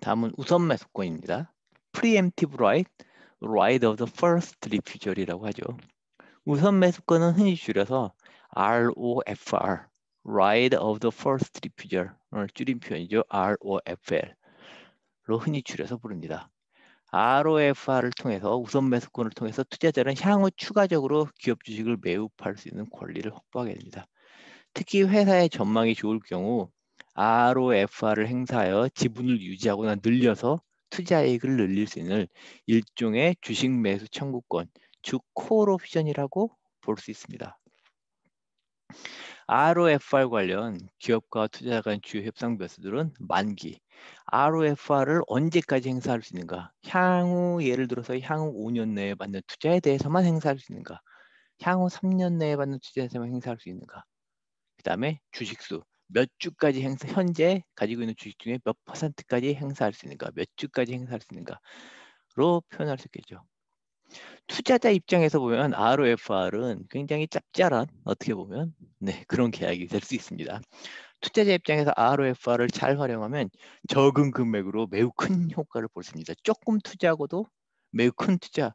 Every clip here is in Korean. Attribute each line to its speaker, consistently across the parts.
Speaker 1: 다음은 우선 매수권입니다. Preemptive right, right of the first refusal이라고 하죠. 우선 매수권은 흔히 줄여서 ROFR, right of the first refusal을 줄인 표현이죠. ROFL로 흔히 줄여서 부릅니다. ROFR을 통해서 우선 매수권을 통해서 투자자는 향후 추가적으로 기업 주식을 매입할 수 있는 권리를 확보하게 됩니다. 특히 회사의 전망이 좋을 경우 ROFR을 행사하여 지분을 유지하거나 늘려서 투자이익을 늘릴 수 있는 일종의 주식 매수 청구권, 즉 콜옵션이라고 볼 수 있습니다. ROFR 관련 기업과 투자자 간 주요 협상 묘수들은 만기, ROFR을 언제까지 행사할 수 있는가, 향후 예를 들어서 향후 5년 내에 받는 투자에 대해서만 행사할 수 있는가, 향후 3년 내에 받는 투자에 대해서만 행사할 수 있는가, 그 다음에 주식수, 몇 주까지 현재 가지고 있는 주식 중에 몇 %까지 행사할 수 있는가, 몇 주까지 행사할 수 있는가로 표현할 수 있겠죠. 투자자 입장에서 보면 ROFR은 굉장히 짭짤한, 어떻게 보면 그런 계약이 될 수 있습니다. 투자자 입장에서 ROFR을 잘 활용하면 적은 금액으로 매우 큰 효과를 볼 수 있습니다. 조금 투자하고도 매우 큰 투자,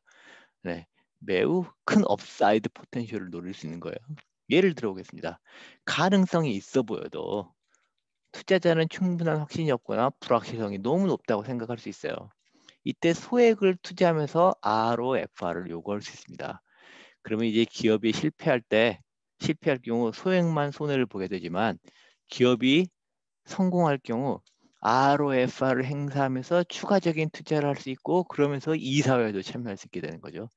Speaker 1: 매우 큰 업사이드 포텐셜을 노릴 수 있는 거예요. 예를 들어 보겠습니다. 가능성이 있어 보여도 투자자는 충분한 확신이 없거나 불확실성이 너무 높다고 생각할 수 있어요. 이때 소액을 투자하면서 ROFR을 요구할 수 있습니다. 그러면 이제 기업이 실패할 경우 소액만 손해를 보게 되지만 기업이 성공할 경우 ROFR을 행사하면서 추가적인 투자를 할 수 있고 그러면서 이사회도 참여할 수 있게 되는 거죠.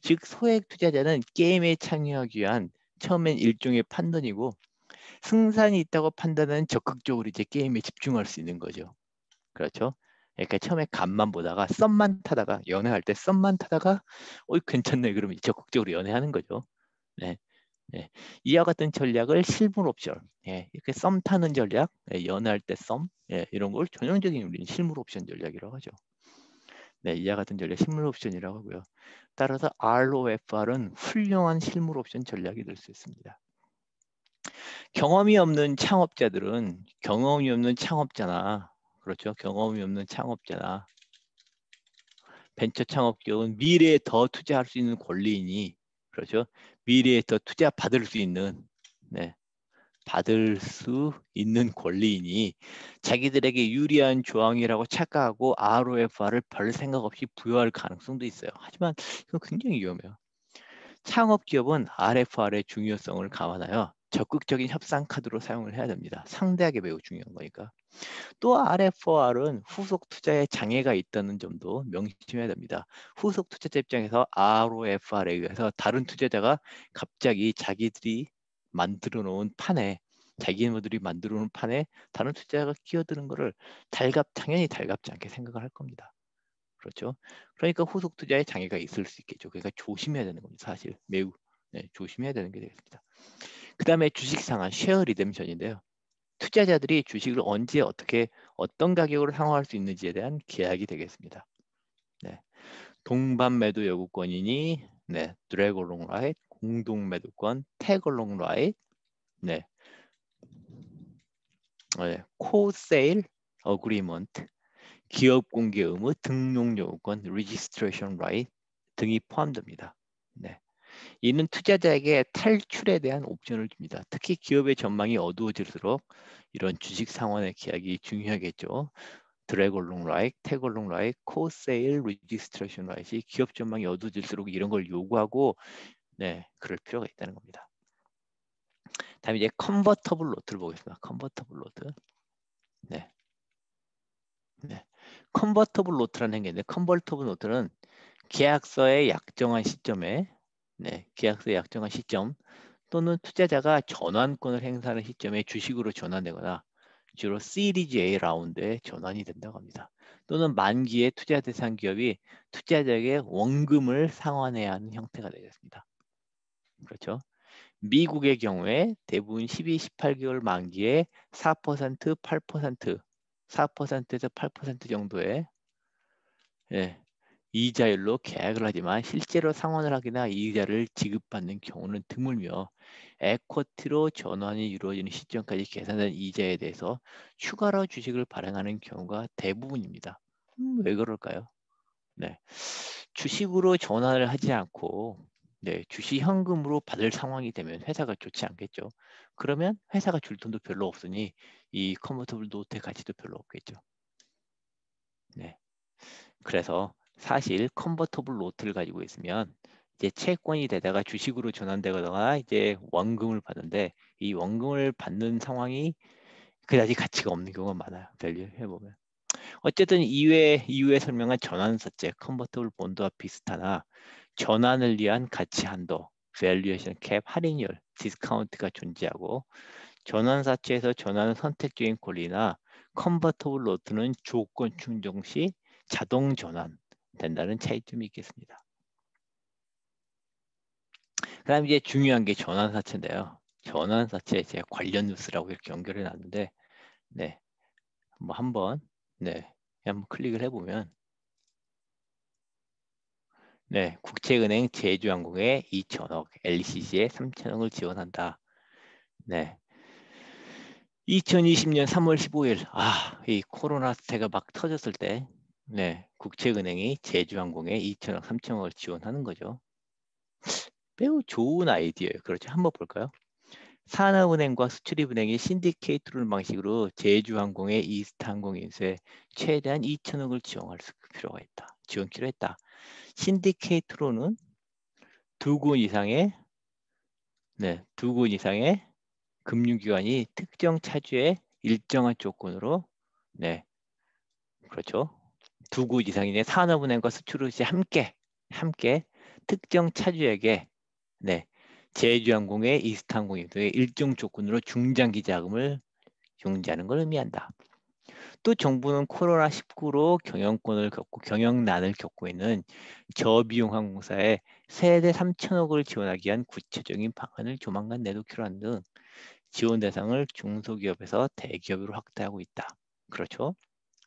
Speaker 1: 즉 소액 투자자는 게임에 참여하기 위한 처음엔 일종의 판단이고 승산이 있다고 판단은 적극적으로 이제 게임에 집중할 수 있는 거죠. 그렇죠? 그러니까 처음에 값만 보다가 썸만 타다가 연애할 때 썸만 타다가 괜찮네 그러면 적극적으로 연애하는 거죠. 네. 네. 이와 같은 전략을 실물 옵션, 이렇게 썸 타는 전략, 연애할 때 썸, 이런 걸 전형적인 우리는 실물 옵션 전략이라고 하죠. 이와 같은 전략 실물 옵션이라고 하고요. 따라서 ROFR은 훌륭한 실물 옵션 전략이 될 수 있습니다. 경험이 없는 창업자나 그렇죠. 경험이 없는 창업자나 벤처 창업 기업은 미래에 더 투자할 수 있는 권리인이 그렇죠. 미래에 더 투자 받을 수 있는 권리인이 자기들에게 유리한 조항이라고 착각하고 ROFR을 별 생각 없이 부여할 가능성도 있어요. 하지만 이건 굉장히 위험해요. 창업 기업은 RFR의 중요성을 감안하여 적극적인 협상 카드로 사용을 해야 됩니다. 상대하게 매우 중요한 거니까. 또 RFR은 후속 투자에 장애가 있다는 점도 명심해야 됩니다. 후속 투자자 입장에서 ROFR에 의해서 다른 투자자가 갑자기 자기네들이 만들어 놓은 판에 다른 투자자가 끼어드는 것을 당연히 달갑지 않게 생각을 할 겁니다. 그렇죠. 그러니까 후속 투자에 장애가 있을 수 있겠죠. 그러니까 조심해야 되는 겁니다. 사실 매우 조심해야 되는 게 되겠습니다. 그 다음에 주식 상한 쉐어 리뎀션인데요. 투자자들이 주식을 언제 어떻게 어떤 가격으로 상환할 수 있는지에 대한 계약이 되겠습니다. 동반 매도 요구권이니 드래그 롱 라이트, 공동 매도권, 태그 롱 라이트, 코세일 어그리먼트, 기업 공개 의무, 등록 요구권, registration right 등이 포함됩니다. 이는 투자자에게 탈출에 대한 옵션을 줍니다. 특히 기업의 전망이 어두워질수록 이런 주식 상환의 계약이 중요하겠죠. 드래그 롱 라이트, 태그 롱 라이트, 코세일, 리지스트레이션 라이트이 기업 전망이 어두워질수록 이런 걸 요구하고 그럴 필요가 있다는 겁니다. 다음에 이제 컨버터블 노트를 보겠습니다. 컨버터블 노트. 컨버터블 노트라는 게 있는데 컨버터블 노트는 계약서의 약정한 시점에 또는 투자자가 전환권을 행사하는 시점에 주식으로 전환되거나 주로 시리즈 A 라운드에 전환이 된다고 합니다. 또는 만기에 투자 대상 기업이 투자자에게 원금을 상환해야 하는 형태가 되겠습니다. 그렇죠. 미국의 경우에 대부분 12, 18개월 만기에 4%, 8%에서 8% 정도의 이자율로 계약을 하지만 실제로 상환을 하거나 이자를 지급받는 경우는 드물며 에쿼티로 전환이 이루어지는 시점까지 계산된 이자에 대해서 추가로 주식을 발행하는 경우가 대부분입니다. 왜 그럴까요? 네. 주식으로 전환을 하지 않고 네, 주식 현금으로 받을 상황이 되면 회사가 좋지 않겠죠. 그러면 회사가 줄 돈도 별로 없으니 이 컨버터블 노트의 가치도 별로 없겠죠. 네. 그래서 사실 컨버터블 노트를 가지고 있으면 이제 채권이 되다가 주식으로 전환되거나 이제 원금을 받는데 이 원금을 받는 상황이 그다지 가치가 없는 경우가 많아요. 밸류 해보면. 어쨌든 이외에 설명한 전환사채 컨버터블 본드와 비슷하나 전환을 위한 가치 한도, 밸류에이션 캡, 할인율, 디스카운트가 존재하고 전환사채에서 전환은 선택적인 권리나 컨버터블 노트는 조건 충족 시 자동 전환 된다는 차이점이 있겠습니다. 그다음 이제 중요한 게 전환사채인데요. 전환사채 제가 관련 뉴스라고 이렇게 연결해 놨는데, 네, 뭐 한번 네, 한번 클릭을 해보면, 네, 국채은행 제주항공에 2천억, LCC에 3천억을 지원한다. 네, 2020년 3월 15일, 이 코로나 사태가 막 터졌을 때, 네, 국채은행이 제주항공에 2천억, 3천억을 지원하는 거죠. 매우 좋은 아이디어예요. 그렇죠. 한번 볼까요? 산업은행과 수출입은행이 신디케이트 방식으로 제주항공의 이스타항공 인수에 최대한 2천억을 지원할 필요가 있다. 지원키로 했다. 신디케이트로는 두 곳 이상의 두 곳 이상의 금융기관이 특정 차주에 일정한 조건으로 네, 그렇죠. 두 곳 이상의 산업은행과 수출입은행이 함께 특정 차주에게 네, 제주항공의 이스타항공 인수에 일정 조건으로 중장기 자금을 융자하는 걸 의미한다. 또 정부는 코로나19로 경영난을 겪고 있는 저비용 항공사에 세대 3천억을 지원하기 위한 구체적인 방안을 조만간 내놓기로 한 등 지원 대상을 중소기업에서 대기업으로 확대하고 있다. 그렇죠?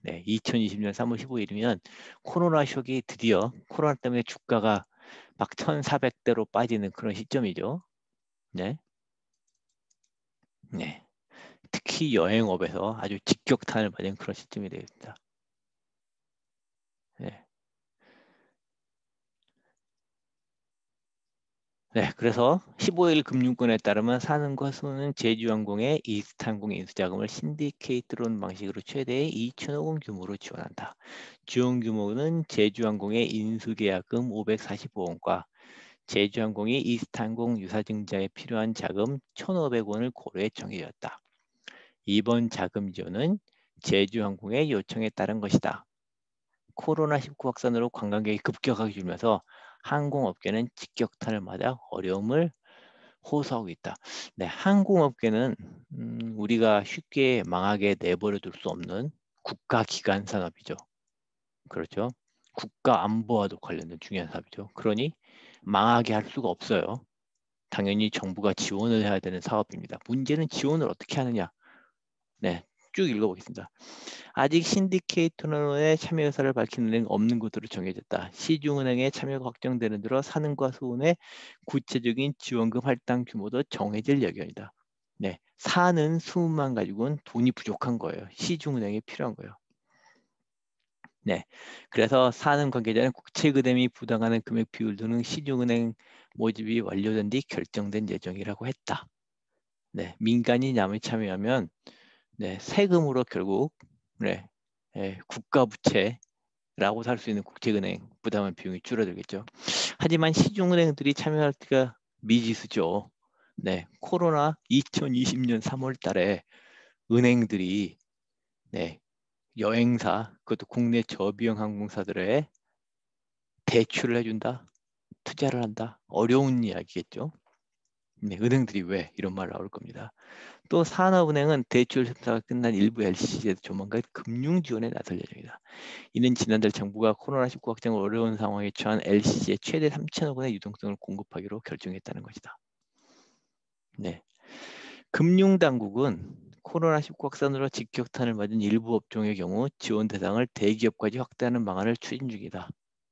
Speaker 1: 네, 2020년 3월 15일이면 코로나 쇼기 드디어 코로나 때문에 주가가 막 1,400대로 빠지는 그런 시점이죠. 네. 네. 특히 여행업에서 아주 직격탄을 맞은 그런 시점이 되겠습니다. 네. 네, 그래서 15일 금융권에 따르면 산은과 수는 제주항공의 이스타항공 인수자금을 신디케이트론 방식으로 최대 2천억 원 규모로 지원한다. 지원 규모는 제주항공의 인수계약금 545원과 제주항공이 이스타항공 유사증자에 필요한 자금 1,500원을 고려해 정해졌다. 이번 자금 지원은 제주항공의 요청에 따른 것이다. 코로나19 확산으로 관광객이 급격하게 줄면서 항공업계는 직격탄을 맞아 어려움을 호소하고 있다. 네, 항공업계는 우리가 쉽게 망하게 내버려 둘 수 없는 국가기관 산업이죠. 그렇죠. 국가 안보와도 관련된 중요한 사업이죠. 그러니 망하게 할 수가 없어요. 당연히 정부가 지원을 해야 되는 사업입니다. 문제는 지원을 어떻게 하느냐. 네, 쭉 읽어보겠습니다. 아직 신디케이트론의 참여 의사를 밝힌 은행 없는 것으로 정해졌다. 시중은행의 참여가 확정되는 대로 산은과 수은의 구체적인 지원금 할당 규모도 정해질 예정이다. 네, 사는 수은만 가지고는 돈이 부족한 거예요. 시중은행이 필요한 거예요. 네, 그래서 사는 관계자는 국채그댐이 부담하는 금액 비율 등은 시중은행 모집이 완료된 뒤 결정된 예정이라고 했다. 네, 민간이 남을 참여하면 네, 세금으로 결국 네, 국가 부채라고 살 수 있는 국제은행 부담한 비용이 줄어들겠죠. 하지만 시중은행들이 참여할 때가 미지수죠. 네, 코로나 2020년 3월 달에 은행들이 네, 여행사, 그것도 국내 저비용 항공사들의 대출을 해준다, 투자를 한다. 어려운 이야기겠죠. 네, 은행들이 왜 이런 말 나올 겁니다. 또 산업은행은 대출 심사가 끝난 일부 LCC에도 조만간 금융 지원에 나설 예정이다. 이는 지난달 정부가 코로나19 확산 어려운 상황에 처한 LCC에 최대 3천억 원의 유동성을 공급하기로 결정했다는 것이다. 네, 금융당국은 코로나19 확산으로 직격탄을 맞은 일부 업종의 경우 지원 대상을 대기업까지 확대하는 방안을 추진 중이다.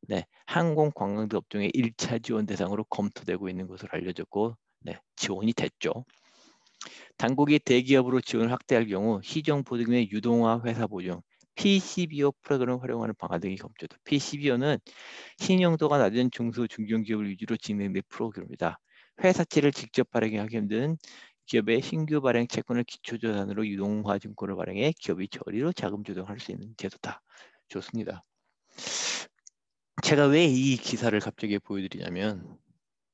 Speaker 1: 네, 항공관광등 업종의 1차 지원 대상으로 검토되고 있는 것으로 알려졌고 네, 지원이 됐죠. 당국이 대기업으로 지원을 확대할 경우 희정보증 및 유동화 회사 보증, PCBO 프로그램을 활용하는 방안 등이 검토돼. PCBO는 신용도가 낮은 중소 중견기업을 위주로 진행된 프로그램입니다. 회사채를 직접 발행하기 힘든 기업의 신규 발행 채권을 기초자산으로 유동화 증권을 발행해 기업이 저리로 자금 조달할 수 있는 제도다. 좋습니다. 제가 왜 이 기사를 갑자기 보여드리냐면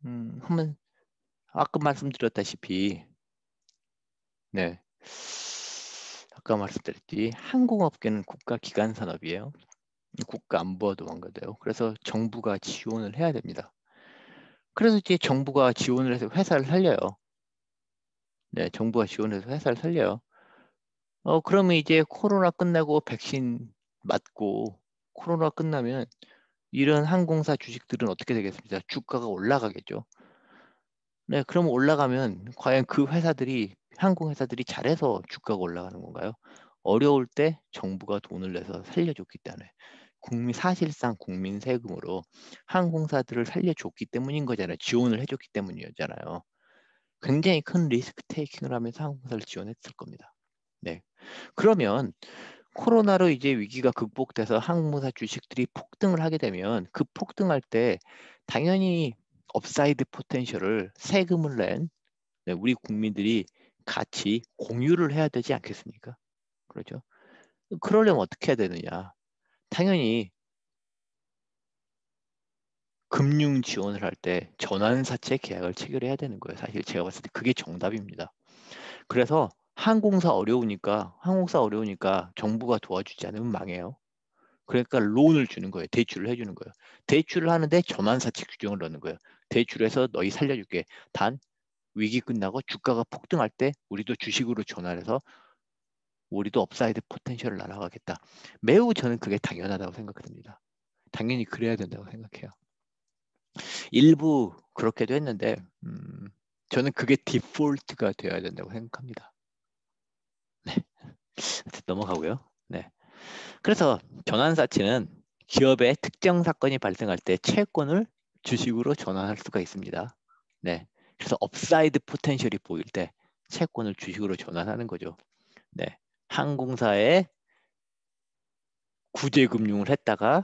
Speaker 1: 한번 아까 말씀드렸다시피 네. 아까 말씀드렸듯이 항공업계는 국가기관 산업이에요. 국가 안보와 도망가돼요. 그래서 정부가 지원을 해야 됩니다. 그래서 이제 정부가 지원을 해서 회사를 살려요. 네, 정부가 지원해서 회사를 살려요. 그러면 이제 코로나 끝나고 백신 맞고 코로나 끝나면 이런 항공사 주식들은 어떻게 되겠습니까? 주가가 올라가겠죠. 네, 그럼 올라가면 과연 그 회사들이 항공회사들이 잘해서 주가가 올라가는 건가요? 어려울 때 정부가 돈을 내서 살려줬기 때문에 사실상 국민 세금으로 항공사들을 살려줬기 때문인 거잖아요. 지원을 해줬기 때문이었잖아요. 굉장히 큰 리스크 테이킹을 하면서 항공사를 지원했을 겁니다. 네. 그러면 코로나로 이제 위기가 극복돼서 항공사 주식들이 폭등을 하게 되면 그 폭등할 때 당연히 업사이드 포텐셜을 세금을 낸 우리 국민들이 같이 공유를 해야 되지 않겠습니까? 그렇죠? 그러려면 어떻게 해야 되느냐? 당연히 금융 지원을 할 때 전환사채 계약을 체결해야 되는 거예요. 사실 제가 봤을 때 그게 정답입니다. 그래서 항공사 어려우니까 정부가 도와주지 않으면 망해요. 그러니까 론을 주는 거예요. 대출을 해주는 거예요. 대출을 하는데 전환사채 규정을 넣는 거예요. 대출해서 너희 살려줄게. 단 위기 끝나고 주가가 폭등할 때 우리도 주식으로 전환해서 우리도 업사이드 포텐셜을 날아가겠다. 매우 저는 그게 당연하다고 생각합니다. 당연히 그래야 된다고 생각해요. 일부 그렇게도 했는데 저는 그게 디폴트가 되어야 된다고 생각합니다. 네. 넘어가고요. 네. 그래서 전환사채는 기업의 특정 사건이 발생할 때 채권을 주식으로 전환할 수가 있습니다. 네. 그래서 업사이드 포텐셜이 보일 때 채권을 주식으로 전환하는 거죠. 네. 항공사에 구제금융을 했다가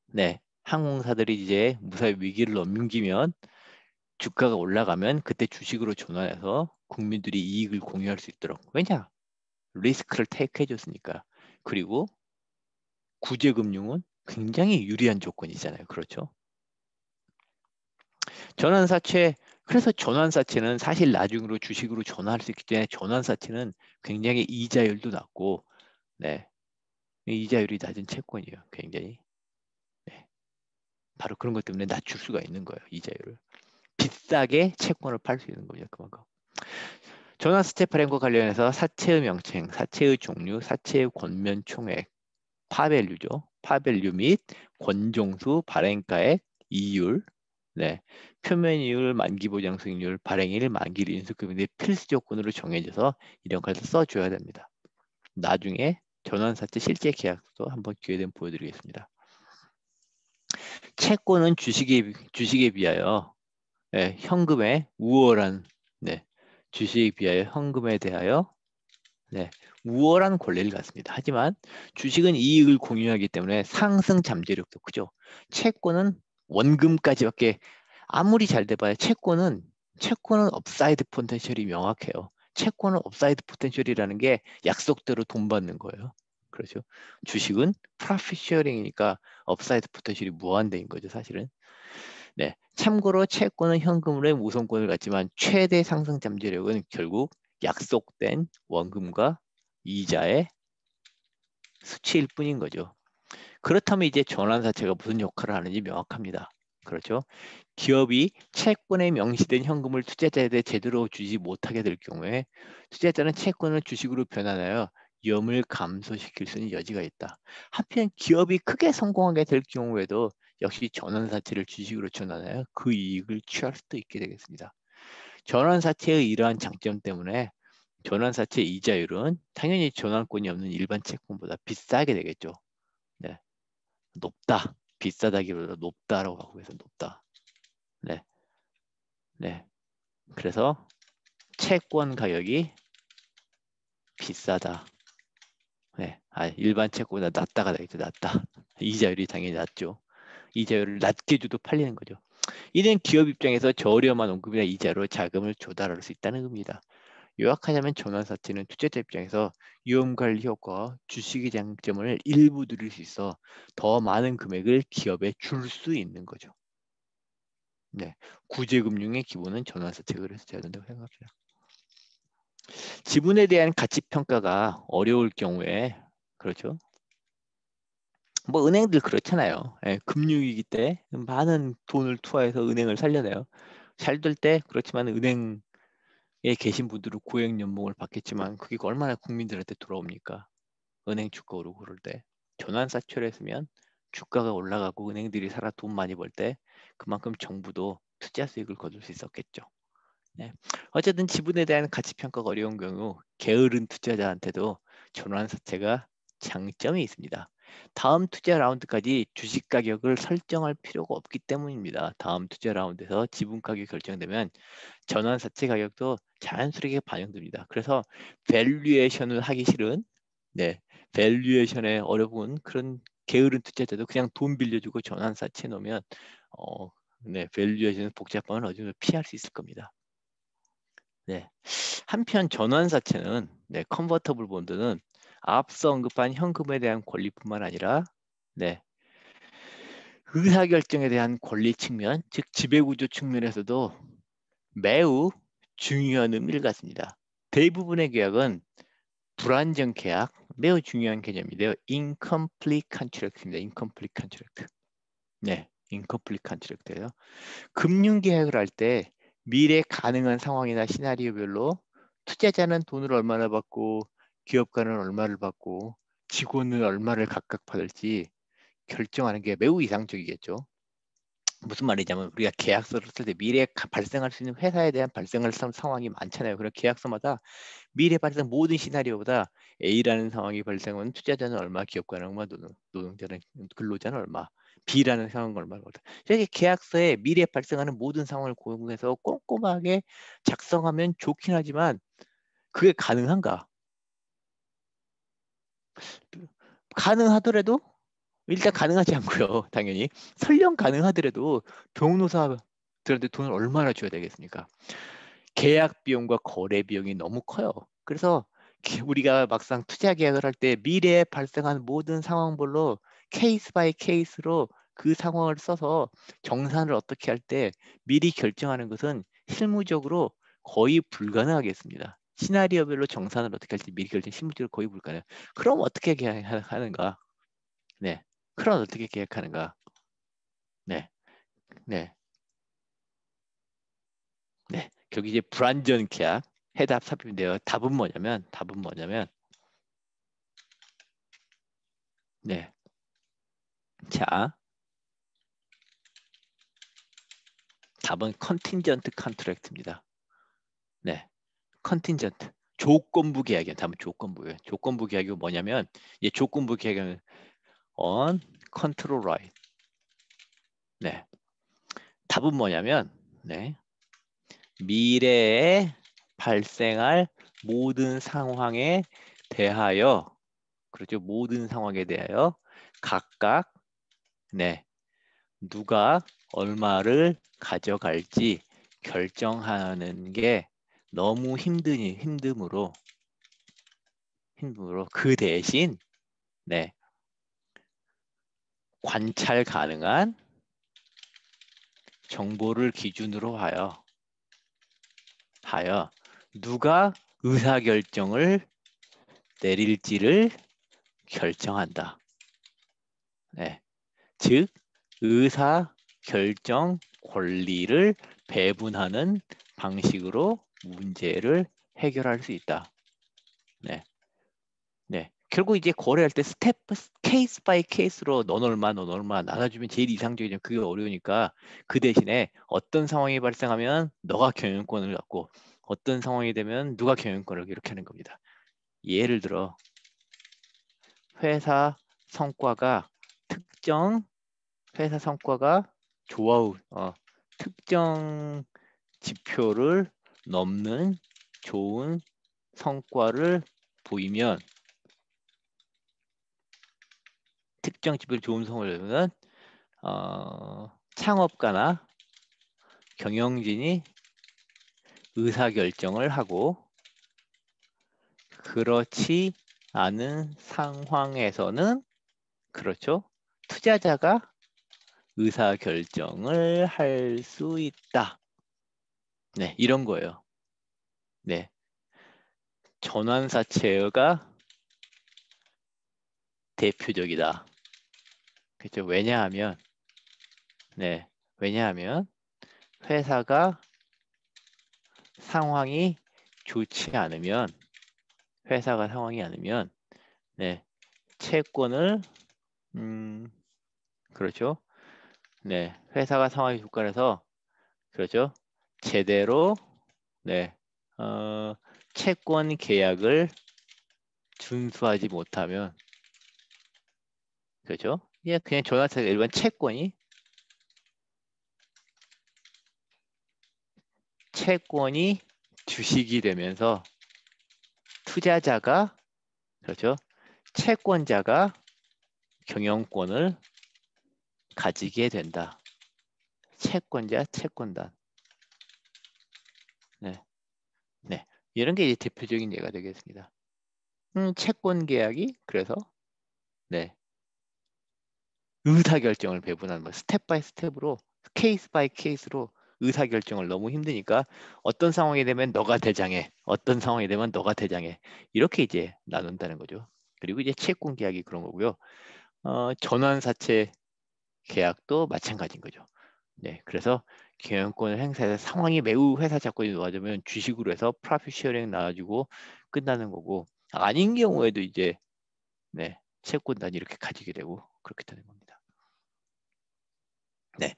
Speaker 1: 네. 항공사들이 이제 무사히 위기를 넘기면 주가가 올라가면 그때 주식으로 전환해서 국민들이 이익을 공유할 수 있도록. 왜냐? 리스크를 테이크 해줬으니까. 그리고 구제금융은 굉장히 유리한 조건이잖아요. 그렇죠? 전환사채, 그래서 전환사채는 사실 나중으로 주식으로 전환할 수 있기 때문에 전환사채는 굉장히 이자율도 낮고, 네. 이자율이 낮은 채권이에요. 굉장히. 네. 바로 그런 것 때문에 낮출 수가 있는 거예요. 이자율을. 비싸게 채권을 팔 수 있는 거죠. 그만큼. 전환사채 발행과 관련해서 사채의 명칭, 사채의 종류, 사채의 권면 총액, 파밸류죠. 파밸류 및 권종수, 발행가액, 이율, 네, 표면이율, 만기보장 수익률, 발행일, 만기일, 인수급여 등 필수 조건으로 정해져서 이런 걸 써줘야 됩니다. 나중에 전환사채 실제 계약도 한번 기회 되면 보여드리겠습니다. 채권은 주식에 비하여 네, 현금에 우월한 네, 주식에 비하여 현금에 대하여 네, 우월한 권리를 갖습니다. 하지만 주식은 이익을 공유하기 때문에 상승 잠재력도 크죠. 채권은 원금까지밖에 아무리 잘 돼봐야 채권은 업사이드 포텐셜이 명확해요. 채권은 업사이드 포텐셜이라는 게 약속대로 돈 받는 거예요. 그렇죠. 주식은 프로핏 쉐어링이니까 업사이드 포텐셜이 무한대인 거죠, 사실은. 네. 참고로 채권은 현금으로의 우선권을 갖지만 최대 상승 잠재력은 결국 약속된 원금과 이자의 수치일 뿐인 거죠. 그렇다면 이제 전환사채가 무슨 역할을 하는지 명확합니다. 그렇죠? 기업이 채권에 명시된 현금을 투자자에게 제대로 주지 못하게 될 경우에 투자자는 채권을 주식으로 변환하여 위험을 감소시킬 수 있는 여지가 있다. 한편 기업이 크게 성공하게 될 경우에도 역시 전환사채를 주식으로 전환하여 그 이익을 취할 수도 있게 되겠습니다. 전환사채의 이러한 장점 때문에 전환사채 이자율은 당연히 전환권이 없는 일반 채권보다 비싸게 되겠죠. 네. 높다, 비싸다기보다 높다라고 하고 해서 높다. 네, 네. 그래서 채권 가격이 비싸다. 네, 일반 채권보다 낮다가 되겠죠. 낮다. 이자율이 당연히 낮죠. 이자율을 낮게 줘도 팔리는 거죠. 이는 기업 입장에서 저렴한 원금이나 이자로 자금을 조달할 수 있다는 겁니다. 요약하자면 전환사채는 투자자 입장에서 위험관리 효과와 주식의 장점을 일부 누릴 수 있어 더 많은 금액을 기업에 줄 수 있는 거죠. 네, 구제금융의 기본은 전환사채가 그래서 돼야 된다고 생각합니다. 지분에 대한 가치평가가 어려울 경우에 그렇죠. 뭐 은행들 그렇잖아요. 예, 금융위기 때 많은 돈을 투하해서 은행을 살려내요. 잘 될 때 그렇지만 은행에 계신 분들은 고액 연봉을 받겠지만 그게 얼마나 국민들한테 돌아옵니까? 은행 주가 오르고 그럴 때 전환사채를 했으면 주가가 올라가고 은행들이 살아 돈 많이 벌 때 그만큼 정부도 투자 수익을 거둘 수 있었겠죠. 네. 어쨌든 지분에 대한 가치 평가가 어려운 경우 게으른 투자자한테도 전환사채가 장점이 있습니다. 다음 투자 라운드까지 주식 가격을 설정할 필요가 없기 때문입니다. 다음 투자 라운드에서 지분 가격이 결정되면 전환사채 가격도 자연스럽게 반영됩니다. 그래서 밸류에이션을 하기 싫은 네, 밸류에이션에 어려운 그런 게으른 투자자도 그냥 돈 빌려주고 전환사채 놓으면 네, 밸류에이션 복잡함을 어느 정도 피할 수 있을 겁니다. 네. 한편 전환사채는 네, 컨버터블 본드는 앞서 언급한 현금에 대한 권리뿐만 아니라 네, 의사결정에 대한 권리 측면, 즉 지배구조 측면에서도 매우 중요한 의미를 갖습니다. 대부분의 계약은 불안정 계약, 매우 중요한 개념인데요. incomplete contract입니다. incomplete contract. 네, incomplete contract예요. 금융 계약을 할 때 미래 가능한 상황이나 시나리오별로 투자자는 돈을 얼마나 받고 기업가는 얼마를 받고 직원은 얼마를 각각 받을지 결정하는 게 매우 이상적이겠죠. 무슨 말이냐면 우리가 계약서를 쓸 때 미래에 발생할 수 있는 회사에 대한 발생할 상황이 많잖아요. 그런 계약서마다 미래 발생 모든 시나리오보다 A라는 상황이 발생하면 투자자는 얼마, 기업가는 얼마, 노동자는 근로자는 얼마, B라는 상황은 얼마. 이렇게 계약서에 미래에 발생하는 모든 상황을 고용해서 꼼꼼하게 작성하면 좋긴 하지만 그게 가능한가? 가능하더라도 일단 가능하지 않고요. 당연히 설령 가능하더라도 변호사들한테 돈을 얼마나 줘야 되겠습니까? 계약 비용과 거래 비용이 너무 커요. 그래서 우리가 막상 투자 계약을 할 때 미래에 발생한 모든 상황별로 케이스 바이 케이스로 그 상황을 써서 정산을 어떻게 할 때 미리 결정하는 것은 실무적으로 거의 불가능하겠습니다. 시나리오별로 정산을 어떻게 할지 미리 결정 실무적으로 거의 불가능해요. 그럼 어떻게 계약하는가? 네. 그럼 어떻게 계약하는가? 네. 네. 네. 결국 이제 불완전 계약 해답 삽입인데요. 답은 뭐냐면 네. 자, 답은 컨팅전트 컨트랙트입니다. 네. 컨팅전트. 조건부 계약이에요. 답은 조건부예요. 조건부 계약이 뭐냐면 이 조건부 계약은 on control right. 네. 답은 뭐냐면 네. 미래에 발생할 모든 상황에 대하여 그렇죠. 모든 상황에 대하여 각각 네. 누가 얼마를 가져갈지 결정하는 게 너무 힘듦으로 그 대신 네, 관찰 가능한 정보를 기준으로 하여 누가 의사결정을 내릴지를 결정한다. 네, 즉 의사결정 권리를 배분하는 방식으로 문제를 해결할 수 있다. 네. 네. 결국 이제 거래할 때 케이스 바이 케이스로 넌 얼마 나눠주면 제일 이상적이죠. 그게 어려우니까 그 대신에 어떤 상황이 발생하면 너가 경영권을 갖고 어떤 상황이 되면 누가 경영권을 이렇게 하는 겁니다. 예를 들어 회사 성과가 특정 회사 성과가 좋아우 특정 지표를 넘는 좋은 성과를 보이면 특정 지표를 좋은 성과를 보면 창업가나 경영진이 의사결정을 하고 그렇지 않은 상황에서는 그렇죠. 투자자가 의사결정을 할 수 있다. 네, 이런 거예요. 네, 전환사채가 대표적이다. 그렇죠. 왜냐하면 회사가 상황이 좋지 않으면 네, 채권을 그렇죠. 네, 회사가 상황이 좋거라서 그렇죠. 제대로 네, 채권 계약을 준수하지 못하면 그렇죠. 예, 그냥 전환사채가 일반 채권이 주식이 되면서 투자자가 그렇죠. 채권자가 경영권을 가지게 된다. 채권자, 채권단. 네, 네. 이런 게 이제 대표적인 예가 되겠습니다. 채권 계약이 그래서 네, 의사결정을 배분하는 뭐 스텝 바이 스텝으로 케이스 바이 케이스로 의사결정을 너무 힘드니까 어떤 상황이 되면 너가 대장해, 어떤 상황이 되면 너가 대장해 이렇게 이제 나눈다는 거죠. 그리고 이제 채권 계약이 그런 거고요. 전환사채 계약도 마찬가지인 거죠. 네, 그래서 경영권을 행사해서 상황이 매우 회사 자본이 놓아지면 주식으로 해서 프로핏 쉐어링 나와주고 끝나는 거고 아닌 경우에도 이제 네, 채권단이 이렇게 가지게 되고 그렇게 되는 겁니다. 네,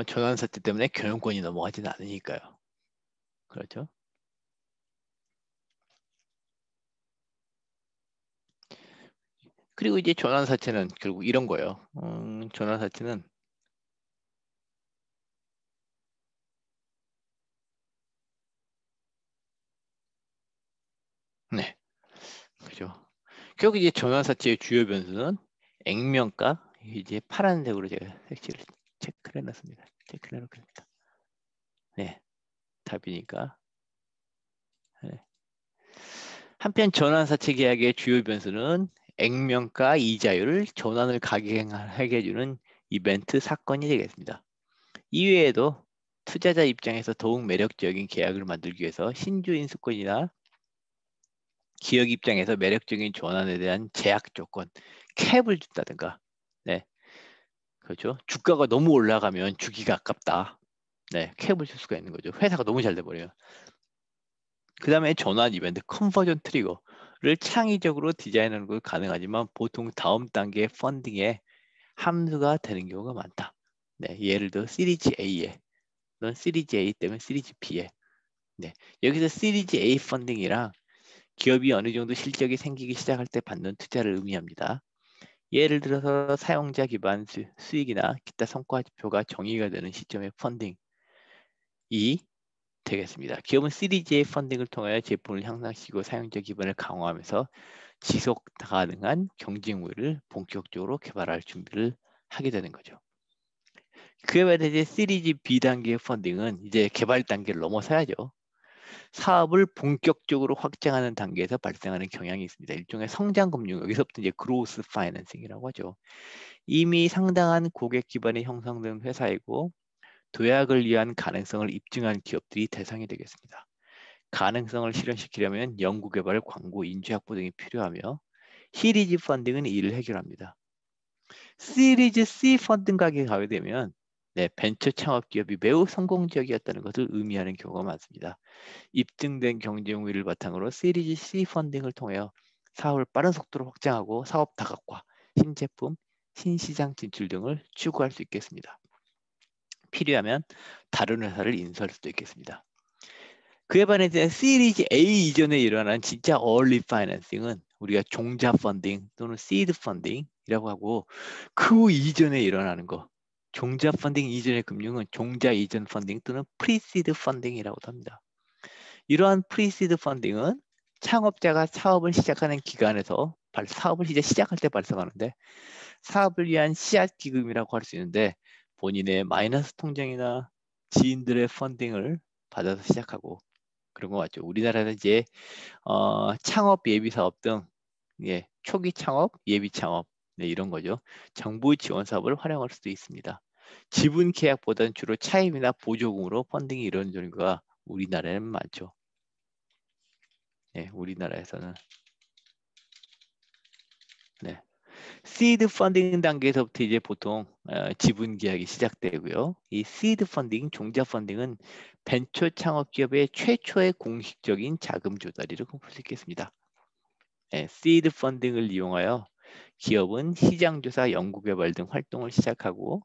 Speaker 1: 전환사채 때문에 경영권이 넘어가지는 않으니까요. 그렇죠? 그리고 이제 전환사채는 결국 이런 거예요. 전환사채는 네, 그죠. 결국 이제 전환사채의 주요 변수는 액면가 이제 파란색으로 제가 색칠을 체크를 해놨습니다. 체크를 해놓겠습니다. 네, 답이니까. 네. 한편 전환사채 계약의 주요 변수는 액면가 이자율 전환을 가능하게 해주는 이벤트 사건이 되겠습니다. 이외에도 투자자 입장에서 더욱 매력적인 계약을 만들기 위해서 신주 인수권이나 기업 입장에서 매력적인 전환에 대한 제약 조건, 캡을 준다든가, 네, 그렇죠. 주가가 너무 올라가면 주기가 아깝다. 네, 캡을 줄 수가 있는 거죠. 회사가 너무 잘 돼버려요. 그 다음에 전환 이벤트, 컨버전 트리거를 창의적으로 디자인하는 것 가능하지만 보통 다음 단계 펀딩에 함수가 되는 경우가 많다. 네, 예를 들어 시리즈 A에, 넌 시리즈 A 때문에 시리즈 B에. 네, 여기서 시리즈 A 펀딩이랑 기업이 어느 정도 실적이 생기기 시작할 때 받는 투자를 의미합니다. 예를 들어서 사용자 기반 수익이나 기타 성과 지표가 정의가 되는 시점의 펀딩이 되겠습니다. 기업은 시리즈 A 펀딩을 통하여 제품을 향상시키고 사용자 기반을 강화하면서 지속 가능한 경쟁력을 본격적으로 개발할 준비를 하게 되는 거죠. 그에 반해 이제 시리즈 B 단계의 펀딩은 이제 개발 단계를 넘어서야죠. 사업을 본격적으로 확장하는 단계에서 발생하는 경향이 있습니다. 일종의 성장 금융, 여기서부터 이제 그로스 파이낸싱이라고 하죠. 이미 상당한 고객 기반이 형성된 회사이고 도약을 위한 가능성을 입증한 기업들이 대상이 되겠습니다. 가능성을 실현시키려면 연구개발, 광고, 인재 확보 등이 필요하며 시리즈 펀딩은 이를 해결합니다. 시리즈 C 펀딩각에 가게 되면 네, 벤처 창업 기업이 매우 성공적이었다는 것을 의미하는 경우가 많습니다. 입증된 경쟁 우위를 바탕으로 시리즈 C 펀딩을 통해 사업을 빠른 속도로 확장하고 사업 다각화, 신제품, 신시장 진출 등을 추구할 수 있겠습니다. 필요하면 다른 회사를 인수할 수도 있겠습니다. 그에 반해 시리즈 A 이전에 일어난 진짜 얼리 파이낸싱은 우리가 종자 펀딩 또는 시드 펀딩 펀딩이라고 하고 그 이전에 일어나는 거 종자 펀딩 이전의 금융은 종자 이전 펀딩 또는 프리시드 펀딩이라고 합니다. 이러한 프리시드 펀딩은 창업자가 사업을 시작하는 기간에서 사업을 시작할 때 발생하는데 사업을 위한 씨앗 기금이라고 할 수 있는데 본인의 마이너스 통장이나 지인들의 펀딩을 받아서 시작하고 그런 거 같죠. 우리나라는 이제 창업 예비 사업 등 예, 초기 창업, 예비 창업 네, 이런 거죠. 정부 지원 사업을 활용할 수도 있습니다. 지분 계약보다는 주로 차입이나 보조금으로 펀딩이 이루어지는 경우가 우리나라에는 많죠. 네, 우리나라에서는 네. 시드 펀딩 단계에서부터 이제 보통 지분 계약이 시작되고요. 이 시드 펀딩, 종자 펀딩은 벤처 창업 기업의 최초의 공식적인 자금 조달이라고 볼 수 있겠습니다. 네, 시드 펀딩을 이용하여 기업은 시장 조사, 연구 개발 등 활동을 시작하고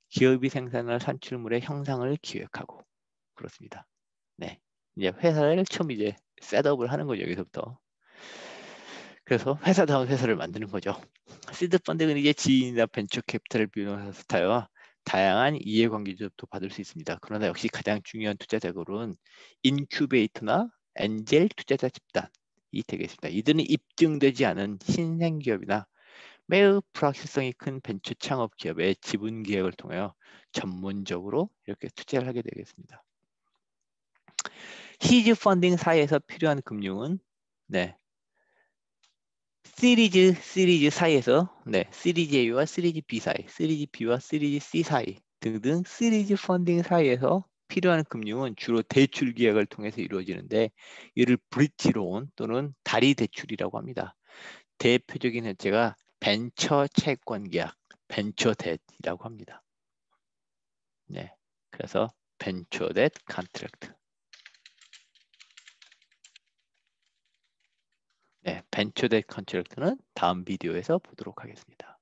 Speaker 1: 기업이 생산할 산출물의 형상을 기획하고 그렇습니다. 네, 이제 회사를 처음 이제 셋업을 하는 거죠 여기서부터. 그래서 회사다운 회사를 만드는 거죠. 시드 펀딩은 이제 지인이나 벤처 캐피탈을 비롯한 스타와 다양한 이해관계자도 받을 수 있습니다. 그러나 역시 가장 중요한 투자 자금은 인큐베이터나 엔젤 투자자 집단이 되겠습니다. 이들은 입증되지 않은 신생 기업이나 매우 불확실성이 큰 벤처 창업 기업의 지분 계획을 통하여 전문적으로 이렇게 투자를 하게 되겠습니다. 시즈 펀딩 사이에서 필요한 금융은 네, 시리즈 사이에서 네, 시리즈 A와 시리즈 B 사이, 시리즈 B와 시리즈 C 사이 등등 시리즈 펀딩 사이에서 필요한 금융은 주로 대출 계약을 통해서 이루어지는데 이를 브릿지론 또는 다리 대출이라고 합니다. 대표적인 형태가 벤처 채권 계약, 벤처 뎃이라고 합니다. 네, 그래서 벤처 뎃 컨트랙트. 네, 벤처 뎃 컨트랙트는 다음 비디오에서 보도록 하겠습니다.